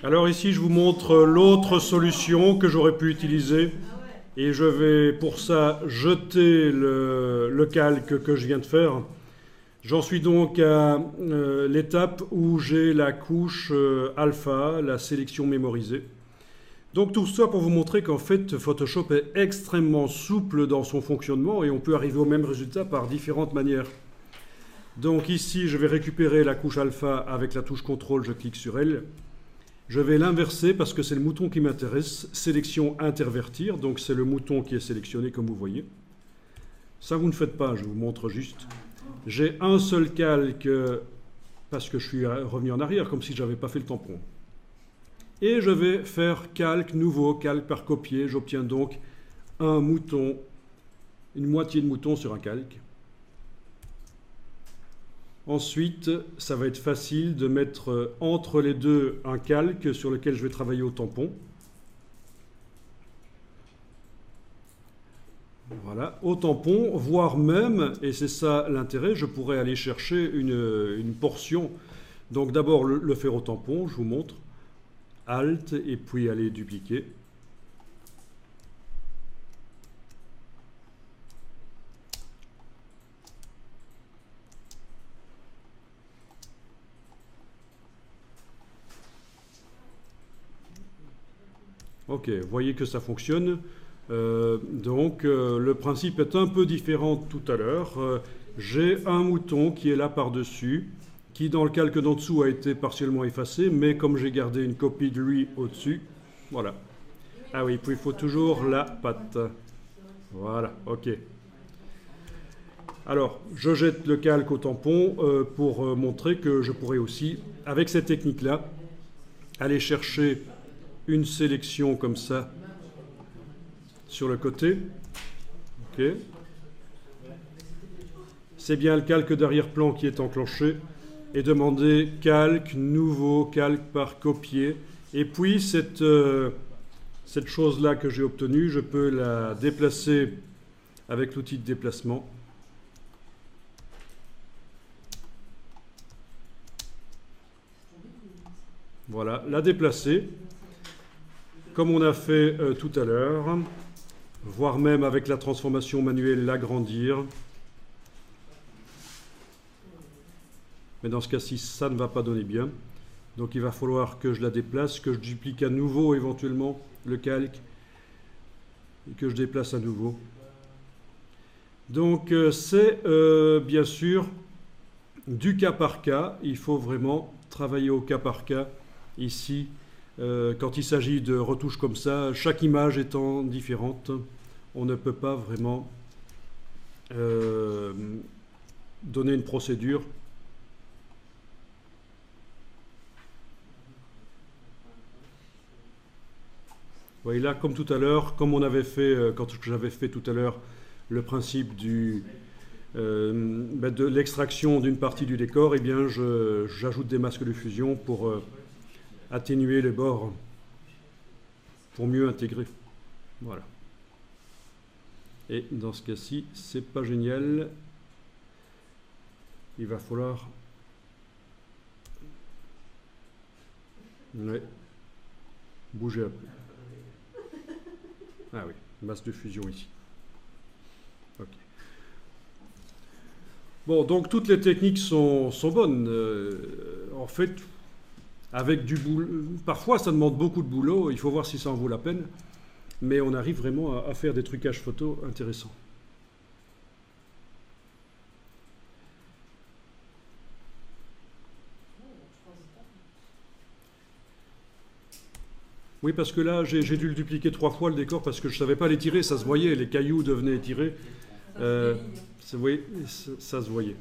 Alors ici, je vous montre l'autre solution que j'aurais pu utiliser. Et je vais pour ça jeter le calque que je viens de faire. J'en suis donc à l'étape où j'ai la couche alpha, la sélection mémorisée. Donc tout ça pour vous montrer qu'en fait Photoshop est extrêmement souple dans son fonctionnement et on peut arriver au même résultat par différentes manières. Donc ici je vais récupérer la couche alpha avec la touche contrôle, je clique sur elle. Je vais l'inverser parce que c'est le mouton qui m'intéresse, sélection intervertir, donc c'est le mouton qui est sélectionné comme vous voyez. Ça vous ne faites pas, je vous montre juste. J'ai un seul calque parce que je suis revenu en arrière comme si je n'avais pas fait le tampon. Et je vais faire calque nouveau, calque par copier. J'obtiens donc un mouton, une moitié de mouton sur un calque. Ensuite, ça va être facile de mettre entre les deux un calque sur lequel je vais travailler au tampon. Voilà, au tampon, voire même, et c'est ça l'intérêt, je pourrais aller chercher une portion. Donc d'abord le faire au tampon, je vous montre. Alt et puis aller dupliquer. Ok, vous voyez que ça fonctionne. Le principe est un peu différent de tout à l'heure. J'ai un mouton qui est là par-dessus, qui dans le calque d'en dessous a été partiellement effacé, mais comme j'ai gardé une copie de lui au-dessus, voilà. Ah oui, puis il faut toujours la patte. Voilà, ok. Alors, je jette le calque au tampon pour montrer que je pourrais aussi, avec cette technique-là, aller chercher une sélection comme ça sur le côté. Ok. C'est bien le calque d'arrière-plan qui est enclenché. Et demander calque, nouveau, calque par copier. Et puis cette chose-là que j'ai obtenue, je peux la déplacer avec l'outil de déplacement. Voilà, la déplacer, comme on a fait tout à l'heure, voire même avec la transformation manuelle, l'agrandir. Mais dans ce cas-ci, ça ne va pas donner bien. Donc il va falloir que je la déplace, que je duplique à nouveau éventuellement le calque et que je déplace à nouveau. Donc c'est bien sûr du cas par cas. Il faut vraiment travailler au cas par cas ici. Quand il s'agit de retouches comme ça, chaque image étant différente, on ne peut pas vraiment donner une procédure. Vous voyez là, comme tout à l'heure, comme on avait fait, quand j'avais fait tout à l'heure le principe de l'extraction d'une partie du décor, eh bien j'ajoute des masques de fusion pour atténuer les bords, pour mieux intégrer. Voilà. Et dans ce cas-ci, c'est pas génial. Il va falloir bouger un peu. Ah oui, masse de fusion ici. Ok. Bon, donc toutes les techniques sont bonnes. En fait, avec du boulot, parfois ça demande beaucoup de boulot, il faut voir si ça en vaut la peine, mais on arrive vraiment à faire des trucages photos intéressants. Oui, parce que là, j'ai dû le dupliquer 3 fois le décor parce que je ne savais pas les tirer, ça se voyait, les cailloux devenaient tirés. Vous voyez, ça se voyait.